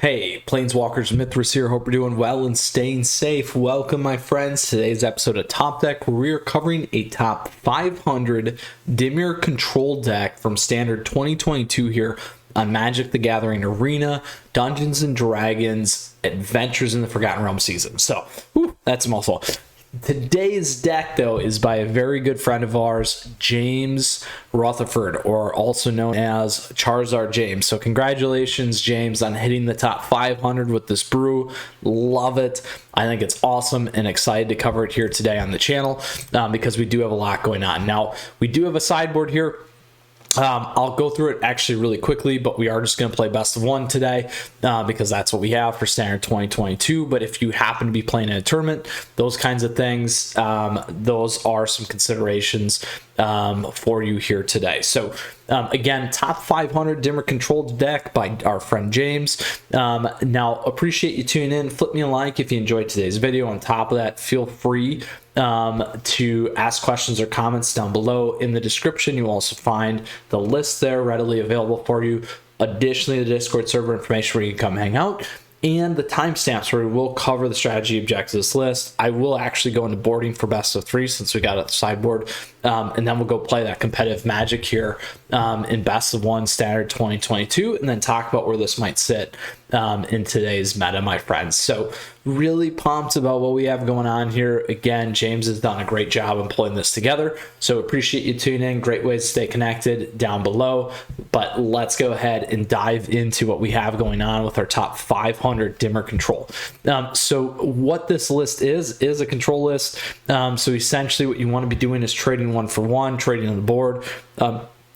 Hey, Planeswalkers, Mythras here. Hope you're doing well and staying safe. Welcome, my friends. Today's episode of Top Deck, where we are covering a top 500 Dimir Control deck from Standard 2022 here on Magic the Gathering Arena, Dungeons and Dragons, Adventures in the Forgotten Realms season. So, that's a mouthful. Today's deck, though, is by a very good friend of ours, James Rutherford, or also known as Charizard James. So congratulations, James, on hitting the top 500 with this brew. Love it. I think it's awesome and excited to cover it here today on the channel because we do have a lot going on. Now, we do have a sideboard here. I'll go through it actually really quickly, but we are just going to play best of one today because that's what we have for Standard 2022. But if you happen to be playing in a tournament, those kinds of things, those are some considerations for you here today. So again, top 500 Dimmer controlled deck by our friend James. Now, appreciate you tuning in. Flip me a like if you enjoyed today's video. On top of that, feel free to ask questions or comments down below. In the description, you'll also find the list there readily available for you. Additionally, the Discord server information where you can come hang out, and the timestamps where we will cover the strategy objectives list. I will actually go into boarding for best of three since we got a sideboard, and then we'll go play that competitive Magic here in best of one Standard 2022, and then talk about where this might sit in today's meta, my friends. So really pumped about what we have going on here. Again, James has done a great job in pulling this together, so appreciate you tuning in. Great way to stay connected down below. But let's go ahead and dive into what we have going on with our top 500 Dimmer control. So what this list is a control list. So essentially what you want to be doing is trading one for one, trading on the board,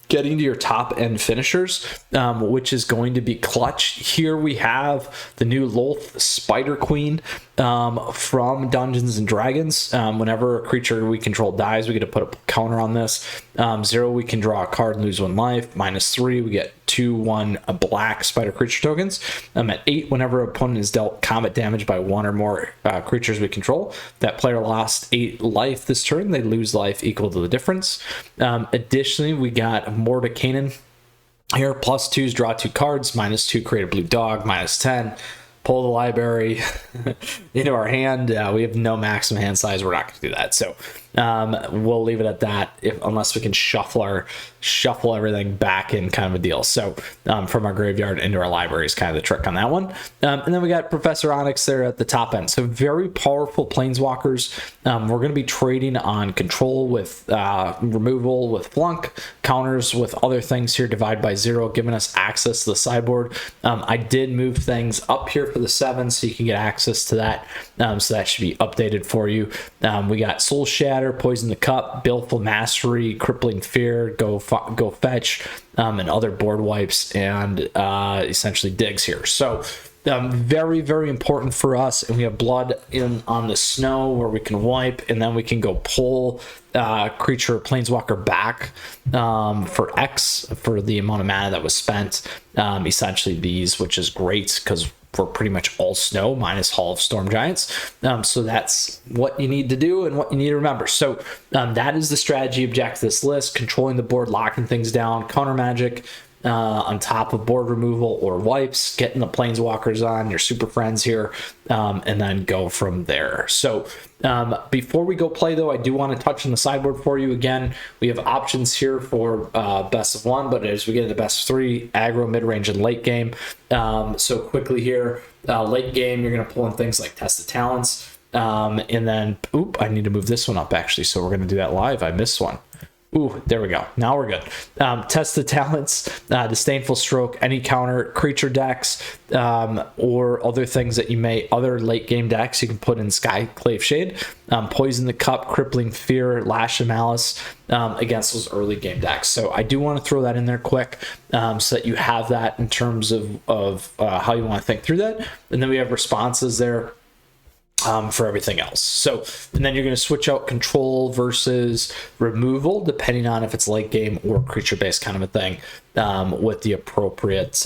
getting to your top end finishers, which is going to be clutch. Here we have the new Lolth Spider Queen from Dungeons and Dragons. Whenever a creature we control dies, we get to put a counter on this. 0, we can draw a card and lose 1 life. -3, we get 2/1 black spider creature tokens. At 8, whenever an opponent is dealt combat damage by 1 or more creatures we control, that player lost 8 life this turn. They lose life equal to the difference. Additionally, we got Mordekainen here. +2s, draw 2 cards. -2, create a blue dog. -10, pull the library into our hand. We have no maximum hand size. We're not going to do that. So we'll leave it at that unless we can shuffle everything back in, kind of a deal. So from our graveyard into our library is kind of the trick on that one. And then we got Professor Onyx there at the top end. So very powerful planeswalkers. We're going to be trading on control with removal, with flunk, counters with other things here, divide by 0, giving us access to the sideboard. I did move things up here for the 7 so you can get access to that. So that should be updated for you. We got Soul Shatter, Poison the Cup, Baleful Mastery, Crippling Fear, Go Fetch, and other board wipes, and essentially digs here. So very, very important for us. And we have Blood in on the Snow where we can wipe, and then we can go pull creature Planeswalker back for X for the amount of mana that was spent. Essentially these, which is great because we're pretty much all snow minus Hall of Storm Giants. So that's what you need to do and what you need to remember. So that is the strategy objective of this list: controlling the board, locking things down, counter magic on top of board removal or wipes, getting the planeswalkers on, your super friends here, and then go from there. So before we go play, though, I do want to touch on the sideboard for you. Again, we have options here for best of one, but as we get into best of 3, aggro, mid-range, and late game. So quickly here, late game, you're going to pull in things like Test of Talents, and then, I need to move this one up, actually, so we're going to do that live. I missed one. There we go. Now we're good. Test the Talents, Disdainful Stroke, any counter creature decks, or other things that you may, other late game decks you can put in Skyclave Shade, Poison the Cup, Crippling Fear, Lash of Malice against those early game decks. So I do want to throw that in there quick so that you have that in terms of how you want to think through that. And then we have responses there for everything else. So, and then you're going to switch out control versus removal, depending on if it's late game or creature based kind of a thing, with the appropriate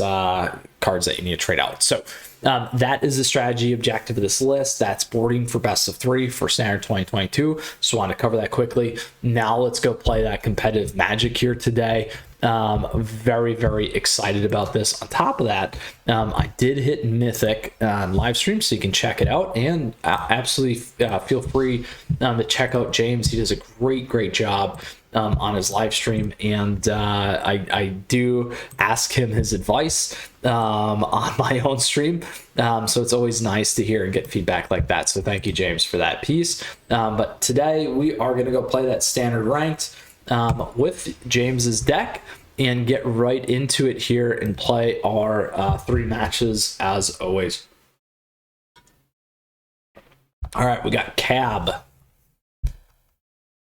cards that you need to trade out. So that is the strategy objective of this list. That's boarding for best of 3 for Standard 2022. So I want to cover that quickly. Now let's go play that competitive Magic here today. Very, very excited about this. On top of that, I did hit Mythic live stream, so you can check it out. And absolutely feel free to check out James. He does a great job on his live stream, and I do ask him his advice on my own stream, so it's always nice to hear and get feedback like that. So thank you, James, for that piece. But today we are going to go play that standard ranked with James's deck and get right into it here and play our 3 matches as always. All right, we got Cab.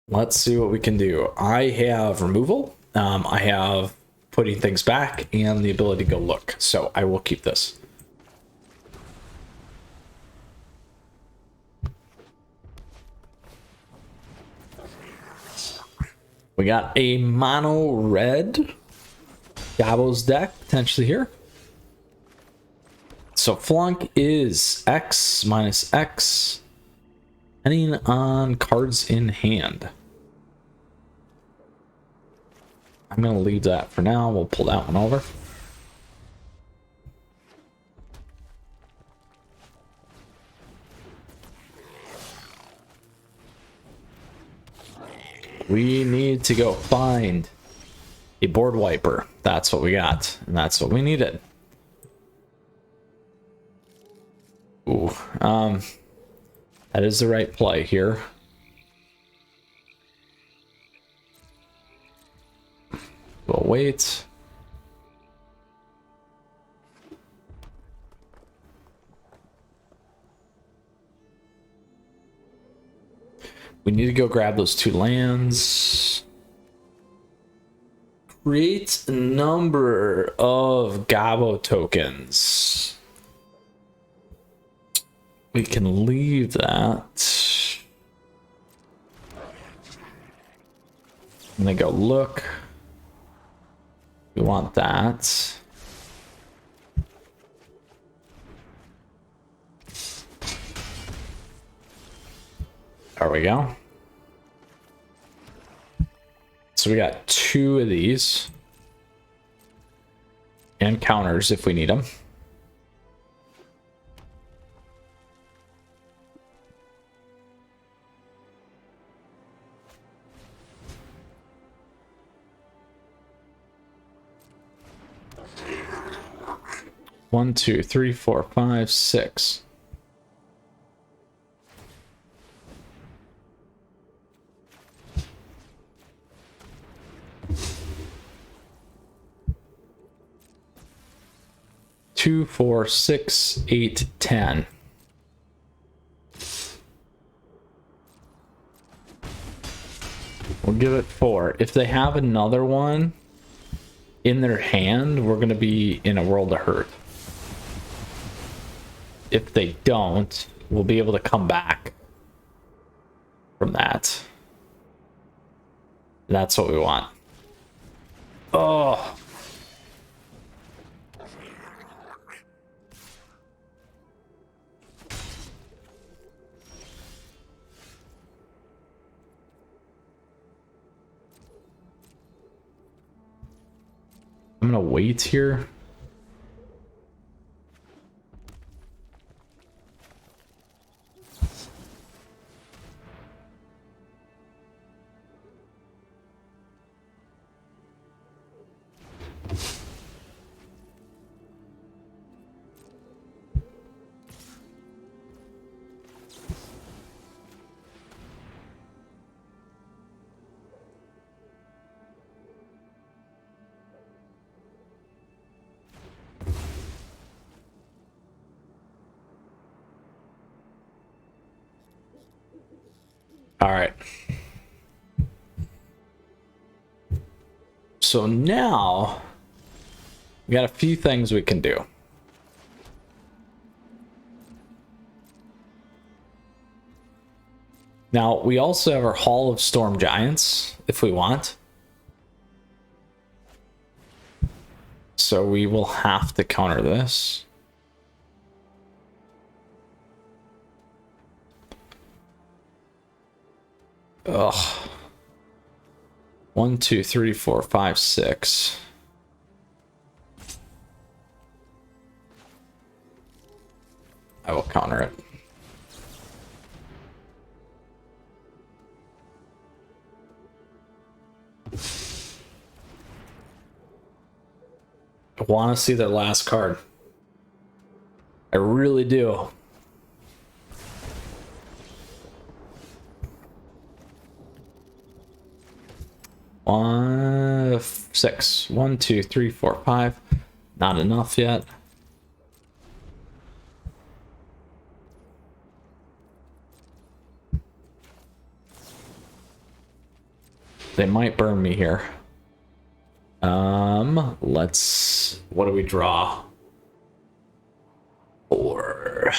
Let's see what we can do. I have removal. I have putting things back and the ability to go look. So I will keep this. We got a mono red Gabbo's deck potentially here. So flunk is X minus X, depending on cards in hand. I'm going to leave that for now. We'll pull that one over. We need to go find a board wiper. That's what we got, and that's what we needed. Ooh, that is the right play here. We'll wait. We need to go grab those 2 lands. Create a number of Gabbo tokens. We can leave that. I'm gonna go look. We want that. There we go. So we got 2 of these. And counters if we need them. One, two, three, four, five, 6. Two, 4, 6, 8, 10. We'll give it 4. If they have another one in their hand, we're gonna be in a world of hurt. If they don't, we'll be able to come back from that. That's what we want. Oh. I'm gonna wait here. All right. So now we got a few things we can do. Now we also have our Hall of Storm Giants if we want. So we will have to counter this. Ugh. 1, 2, 3, 4, 5, 6. I will counter it. I want to see their last card. I really do. Six. 1, 2, 3, 4, 5. Not enough yet. They might burn me here. Let's... What do we draw? 4.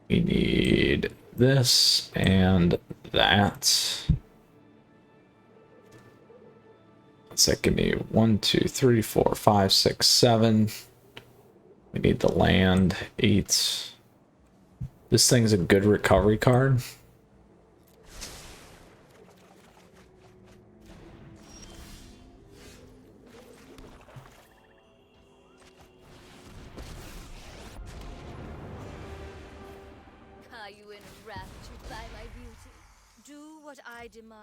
We need this and that. So give me 1, 2, 3, 4, 5, 6, 7. We need the land. 8. This thing's a good recovery card. Are you enraptured by my beauty? Do what I demand.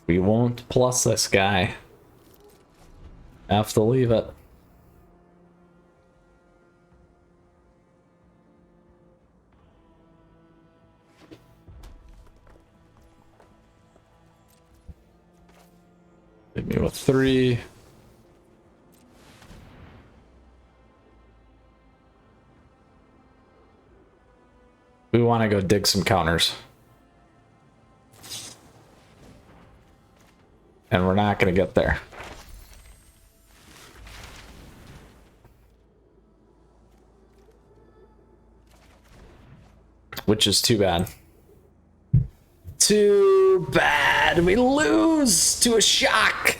We won't plus this guy. Have to leave it. Hit me with 3. We want to go dig some counters. And we're not going to get there. Which is too bad. Too bad. We lose to a shock.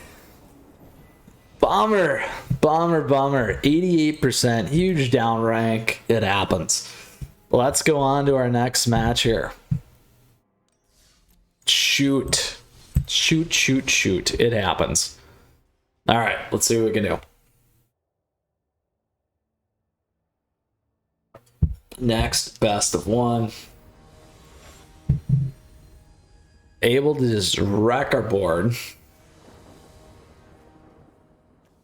Bummer. Bummer, bummer. 88%. Huge down rank. It happens. Let's go on to our next match here. Shoot. Shoot, shoot, shoot. It happens. All right, let's see what we can do. Next, best of 1. Able to just wreck our board.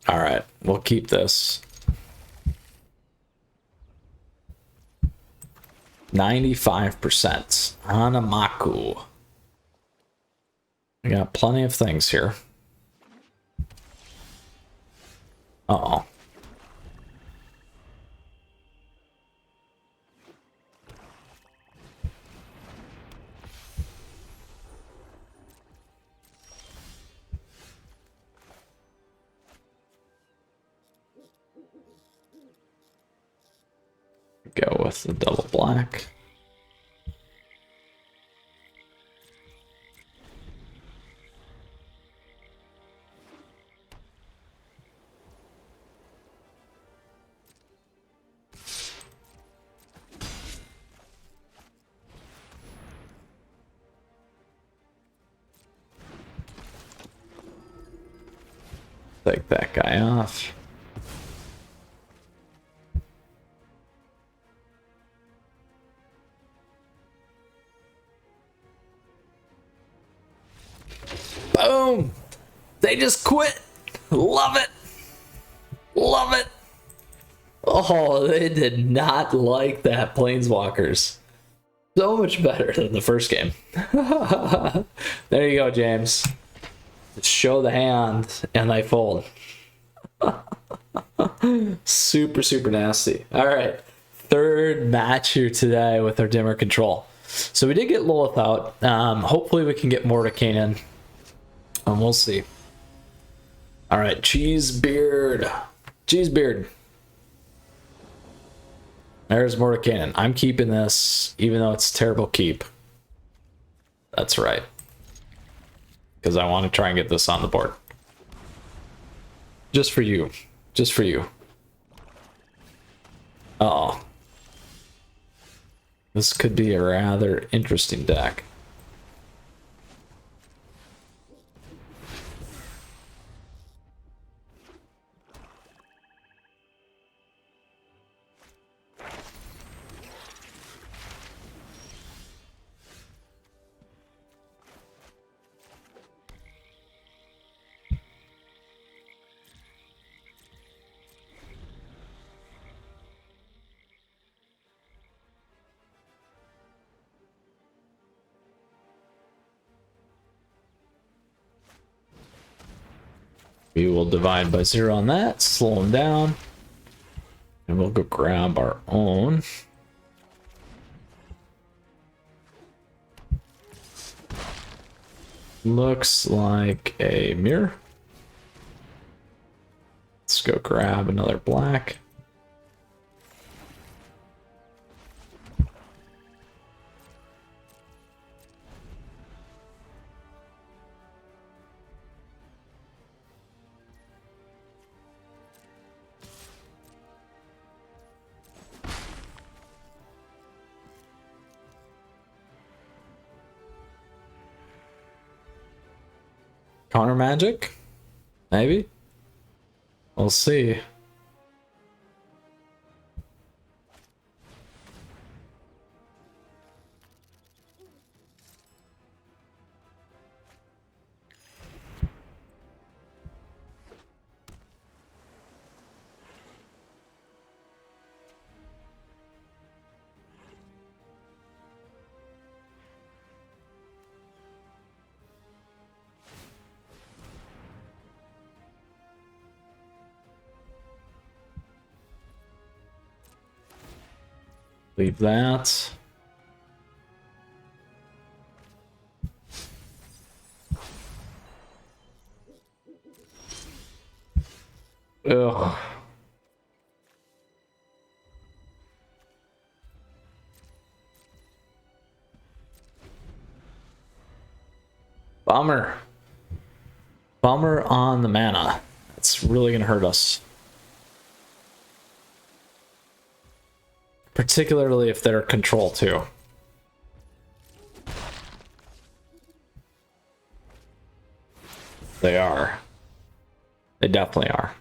All right, we'll keep this. 95%. Hanamaku. We got plenty of things here. Uh-oh. Go with the double black. Take that guy off. Boom! They just quit. Love it. Love it. Oh, they did not like that, Planeswalkers. So much better than the first game. There you go, James. Just show the hand and they fold. Super, super nasty. All right. Third match here today with our Dimir Control. So we did get Lilith out. Hopefully we can get Mordecai in. And we'll see. All right. Cheesebeard. Cheesebeard. There's Mordecai. I'm keeping this, even though it's a terrible keep. That's right. because I want to try and get this on the board. Just for you. Just for you. Uh-oh. This could be a rather interesting deck. We will divide by 0 on that, slow them down, and we'll go grab our own. Looks like a mirror. Let's go grab another black. Counter magic? Maybe? We'll see. Leave that. Ugh. Bummer. Bummer on the mana. It's really gonna hurt us. Particularly if they're control too. They are. They definitely are.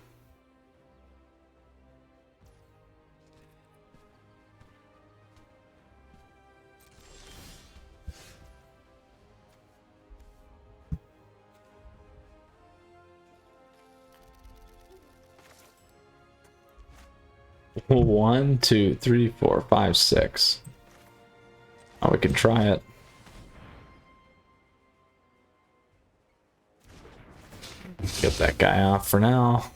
One, two, three, four, five, six. Oh, we can try it. Get that guy off for now.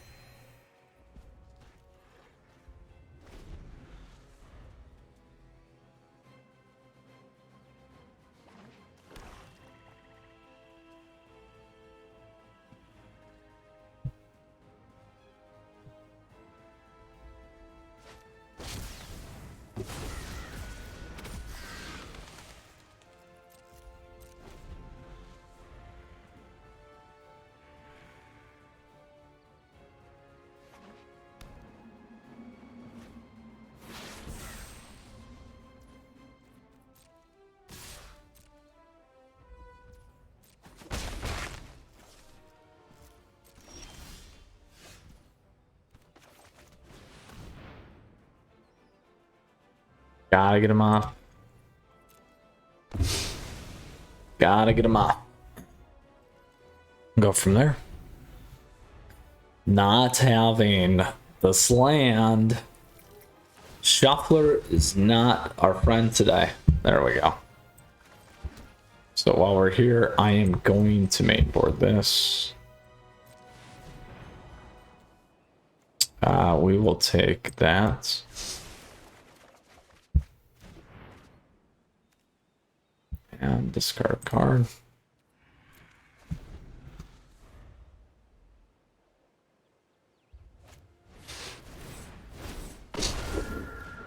Gotta get him off. Gotta get him off. Go from there. Not having this land. Shuffler is not our friend today. There we go. So while we're here, I am going to mainboard this. We will take that. And discard a card.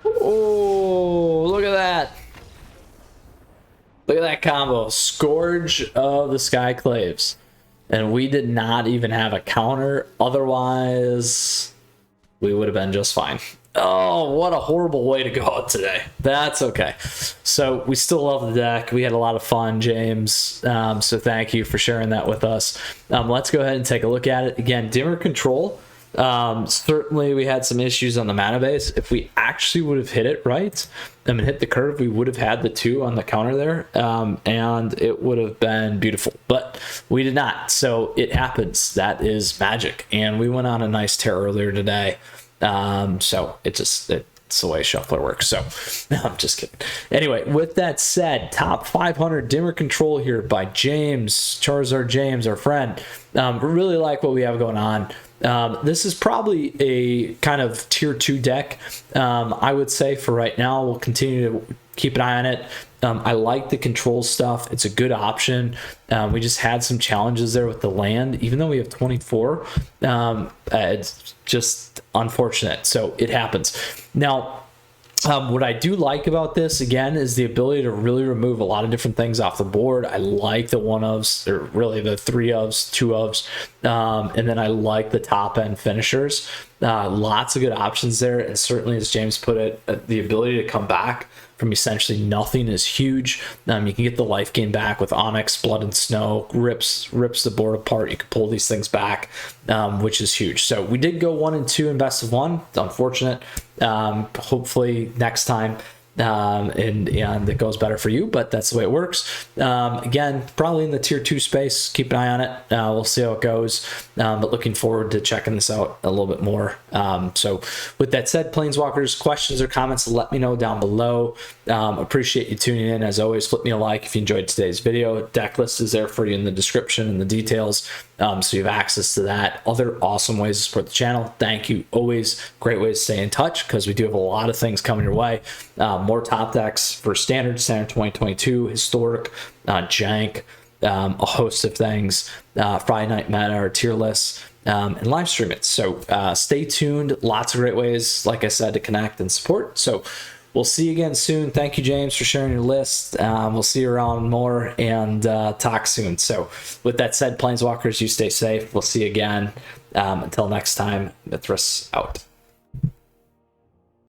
Oh, look at that. Look at that combo. Scourge of the Skyclaves. and we did not even have a counter. Otherwise, we would have been just fine. Oh, what a horrible way to go out today. That's okay. So we still love the deck. We had a lot of fun, James. So thank you for sharing that with us. Let's go ahead and take a look at it. Again, Dimir Control. Certainly we had some issues on the mana base. If we actually would have hit it right and hit the curve, we would have had the 2 on the counter there, and it would have been beautiful, but we did not. So it happens. That is magic. And we went on a nice tear earlier today. So it's the way shuffler works. So no, I'm just kidding. Anyway, with that said, top 500 Dimir Control here by James, Charizard James, our friend. Really like what we have going on. This is probably a kind of tier 2 deck. I would say for right now, we'll continue to keep an eye on it. I like the control stuff. It's a good option. We just had some challenges there with the land, even though we have 24. It's just unfortunate. So it happens. Now, what I do like about this, again, is the ability to really remove a lot of different things off the board. I like the 1-ofs, or really the 3-ofs, 2-ofs, and then I like the top end finishers. Lots of good options there, and certainly, as James put it, the ability to come back from essentially nothing is huge. You can get the life gain back with Onyx, Blood and Snow, rips the board apart. You can pull these things back, which is huge. So we did go 1 and 2 in best of 1. It's unfortunate. Hopefully next time and it goes better for you, but that's the way it works. Again, probably in the tier 2 space. Keep an eye on it. We'll see how it goes, but looking forward to checking this out a little bit more. So with that said, Planeswalkers, questions or comments, let me know down below. Appreciate you tuning in. As always, flip me a like if you enjoyed today's video. Deck list is there for you in the description and the details, so you have access to that. Other awesome ways to support the channel. Thank you. Always great ways to stay in touch, because we do have a lot of things coming your way. More top decks for standard 2022, historic, jank, a host of things, Friday night meta or tier lists, and live stream it. So stay tuned. Lots of great ways, like I said, to connect and support. So we'll see you again soon. Thank you, James, for sharing your list. We'll see you around more and talk soon. So with that said, Planeswalkers, you stay safe. We'll see you again. Until next time, Mythras out.